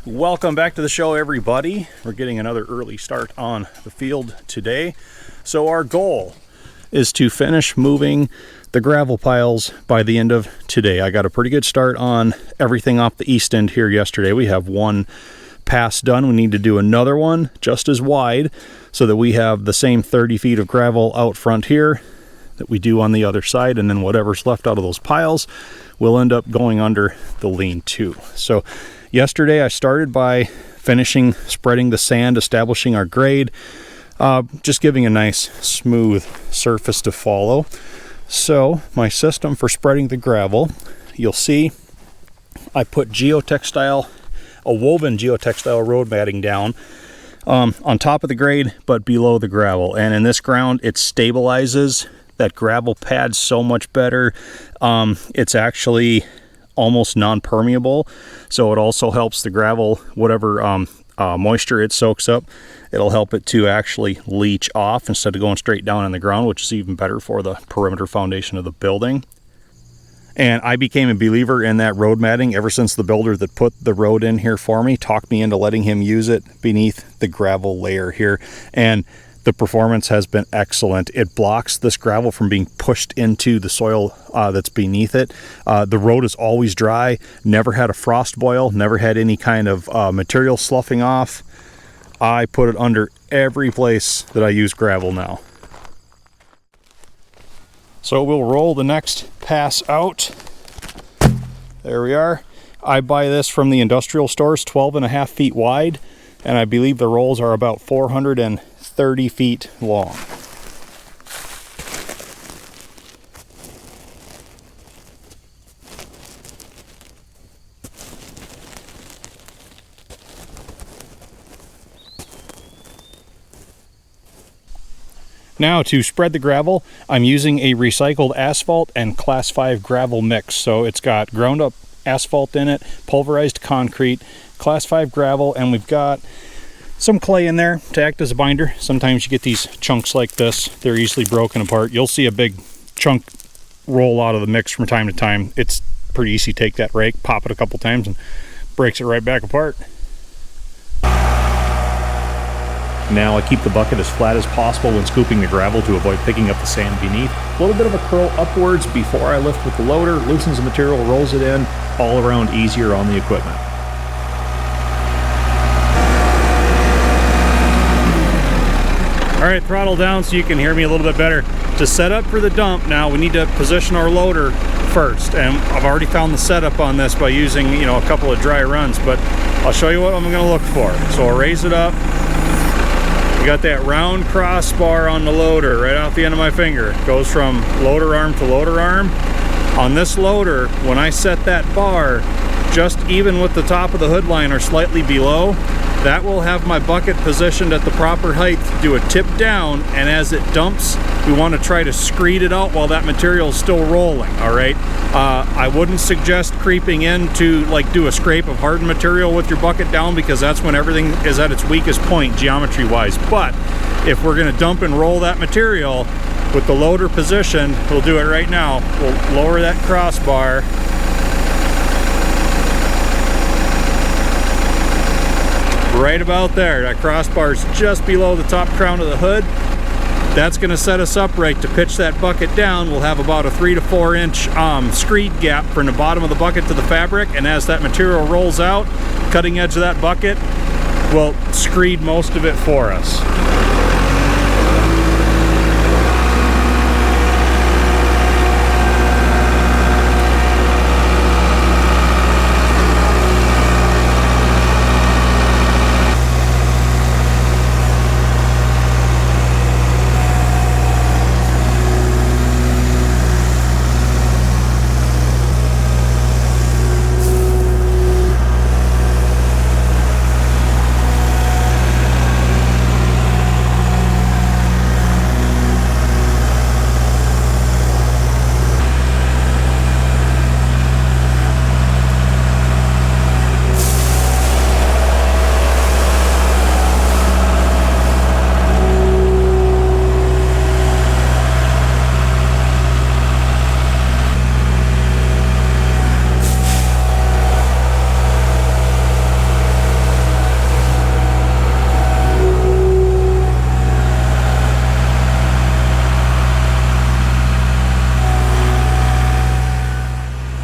Welcome back to the show, everybody. We're getting another early start on the field today. So our goal is to finish moving the gravel piles by the end of today. I got a pretty good start on everything off the east end here yesterday. We have one pass done. We need to do another one just as wide so that we have the same 30 feet of gravel out front here that we do on the other side, and then whatever's left out of those piles will end up going under the lean-to. So yesterday I started by finishing spreading the sand, establishing our grade, just giving a nice smooth surface to follow. So my system for spreading the gravel, you'll see I put geotextile, a woven geotextile road matting down on top of the grade but below the gravel, and in this ground it stabilizes that gravel pad so much better. It's actually almost non-permeable, so it also helps the gravel, whatever moisture it soaks up, it'll help it to actually leach off instead of going straight down in the ground, which is even better for the perimeter foundation of the building. And I became a believer in that road matting ever since the builder that put the road in here for me talked me into letting him use it beneath the gravel layer here, and the performance has been excellent. It blocks this gravel from being pushed into the soil that's beneath it. The road is always dry, never had a frost boil, never had any kind of material sloughing off. I put it under every place that I use gravel now. So we'll roll the next pass out. There we are. I buy this from the industrial stores, 12.5 feet wide, and I believe the rolls are about 430 feet long. Now to spread the gravel, I'm using a recycled asphalt and class 5 gravel mix. So it's got ground up asphalt in it, pulverized concrete, class 5 gravel, and we've got some clay in there to act as a binder. Sometimes you get these chunks like this. They're easily broken apart. You'll see a big chunk roll out of the mix from time to time. It's pretty easy to take that rake, pop it a couple times, and breaks it right back apart. Now I keep the bucket as flat as possible when scooping the gravel to avoid picking up the sand beneath. A little bit of a curl upwards before I lift with the loader, loosens the material, rolls it in, all around easier on the equipment. All right, throttle down so you can hear me a little bit better. To set up for the dump now, we need to position our loader first, and I've already found the setup on this by using, a couple of dry runs, but I'll show you what I'm gonna look for. So I'll raise it up. You got that round crossbar on the loader right off the end of my finger. It goes from loader arm to loader arm. On this loader, when I set that bar just even with the top of the hood line or slightly below, that will have my bucket positioned at the proper height to do a tip down, and as it dumps, we want to try to screed it out while that material is still rolling, all right? I wouldn't suggest creeping in to do a scrape of hardened material with your bucket down, because that's when everything is at its weakest point geometry-wise. But if we're going to dump and roll that material with the loader positioned, we'll do it right now. We'll lower that crossbar. Right about there. That crossbar is just below the top crown of the hood. That's going to set us up right to pitch that bucket down. We'll have about a 3 to 4 inch screed gap from the bottom of the bucket to the fabric, and as that material rolls out, cutting edge of that bucket will screed most of it for us.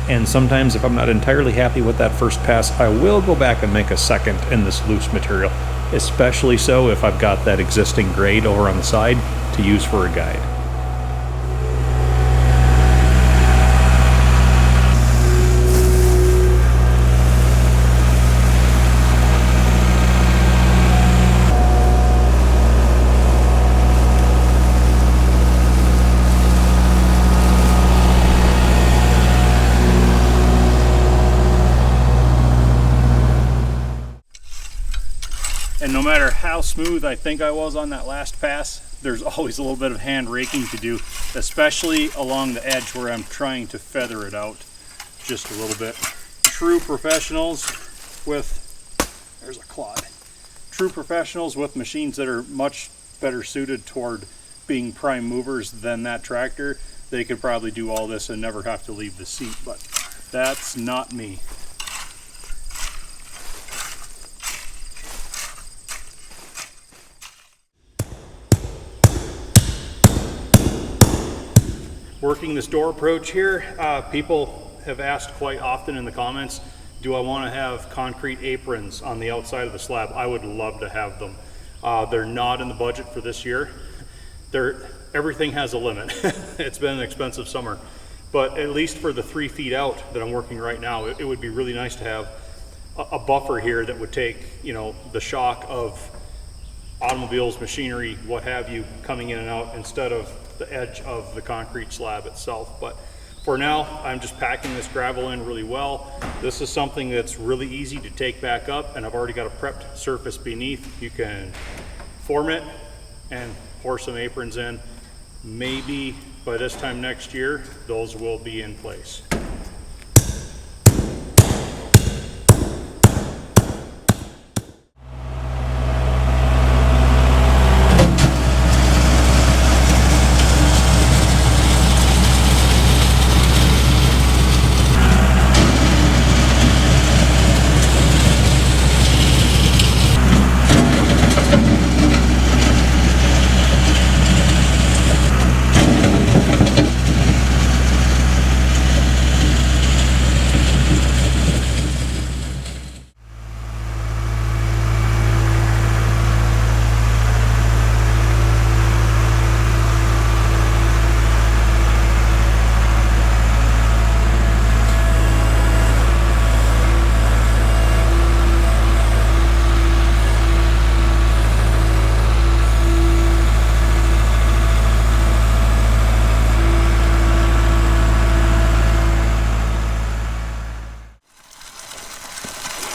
And sometimes if I'm not entirely happy with that first pass, I will go back and make a second in this loose material, especially so if I've got that existing grade over on the side to use for a guide. And no matter how smooth I think I was on that last pass, there's always a little bit of hand raking to do, especially along the edge where I'm trying to feather it out just a little bit. True professionals with, there's a clod. True professionals with machines that are much better suited toward being prime movers than that tractor, they could probably do all this and never have to leave the seat, but that's not me. Working this door approach here, people have asked quite often in the comments, do I want to have concrete aprons on the outside of the slab? I would love to have them. They're not in the budget for this year. Everything has a limit. It's been an expensive summer, but at least for the 3 feet out that I'm working right now, it would be really nice to have a buffer here that would take, you know, the shock of automobiles, machinery, what have you, coming in and out instead of the edge of the concrete slab itself. But for now, I'm just packing this gravel in really well. This is something that's really easy to take back up, and I've already got a prepped surface beneath. You can form it and pour some aprons in. Maybe by this time next year, those will be in place.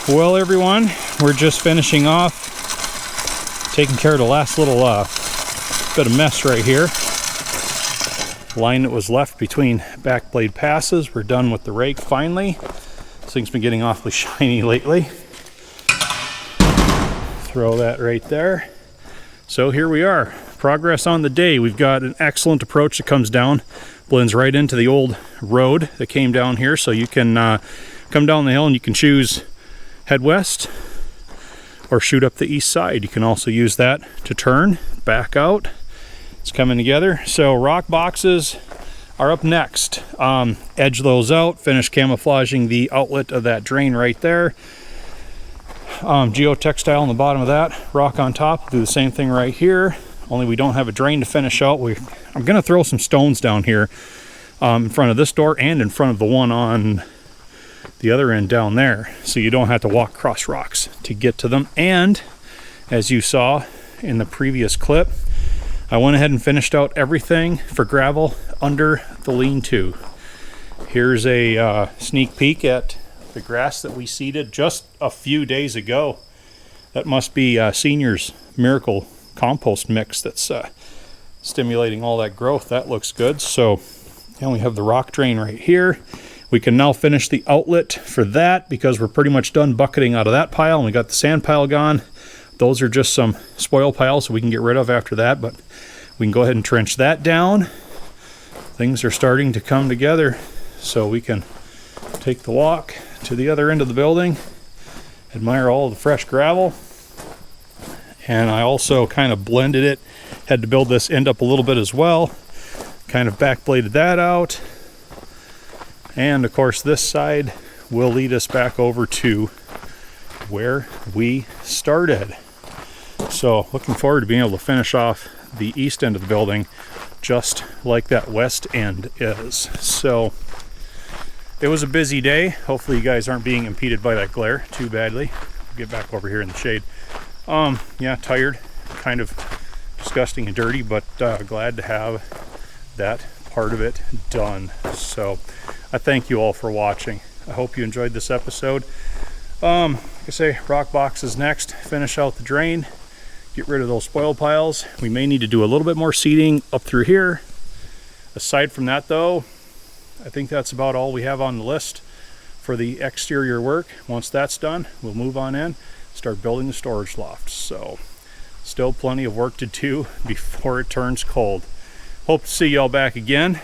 Well everyone, we're just finishing off, taking care of the last little bit of mess right here. Line that was left between back blade passes. We're done with the rake finally. This thing's been getting awfully shiny lately. Throw that right there. So here we are, progress on the day. We've got an excellent approach that comes down, blends right into the old road that came down here. So you can come down the hill and you can choose head west or shoot up the east side. You can also use that to turn back out. It's coming together. So rock boxes are up next. Edge those out, finish camouflaging the outlet of that drain right there. Geotextile on the bottom of that, rock on top. Do the same thing right here, only we don't have a drain to finish out. I'm gonna throw some stones down here in front of this door and in front of the one on the other end down there, so you don't have to walk across rocks to get to them. And as you saw in the previous clip, I went ahead and finished out everything for gravel under the lean-to. Here's a sneak peek at the grass that we seeded just a few days ago. That must be Senior's Miracle compost mix that's stimulating all that growth. That looks good. So, and we have the rock drain right here. We can now finish the outlet for that because we're pretty much done bucketing out of that pile, and we got the sand pile gone. Those are just some spoil piles that we can get rid of after that, but we can go ahead and trench that down. Things are starting to come together, so we can take the walk to the other end of the building, admire all of the fresh gravel. And I also kind of blended it, had to build this end up a little bit as well, kind of backbladed that out. And of course this side will lead us back over to where we started. So looking forward to being able to finish off the east end of the building just like that west end is. So it was a busy day. Hopefully you guys aren't being impeded by that glare too badly. Get back over here in the shade. Yeah, tired, kind of disgusting and dirty, but glad to have that part of it done. So I thank you all for watching. I hope you enjoyed this episode. Like I say, rock box is next. Finish out the drain, get rid of those spoil piles. We may need to do a little bit more seeding up through here. Aside from that though, I think that's about all we have on the list for the exterior work. Once that's done, we'll move on in, start building the storage loft. So still plenty of work to do before it turns cold. Hope to see y'all back again.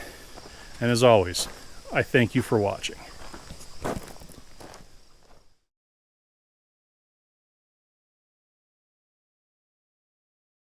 And as always, I thank you for watching.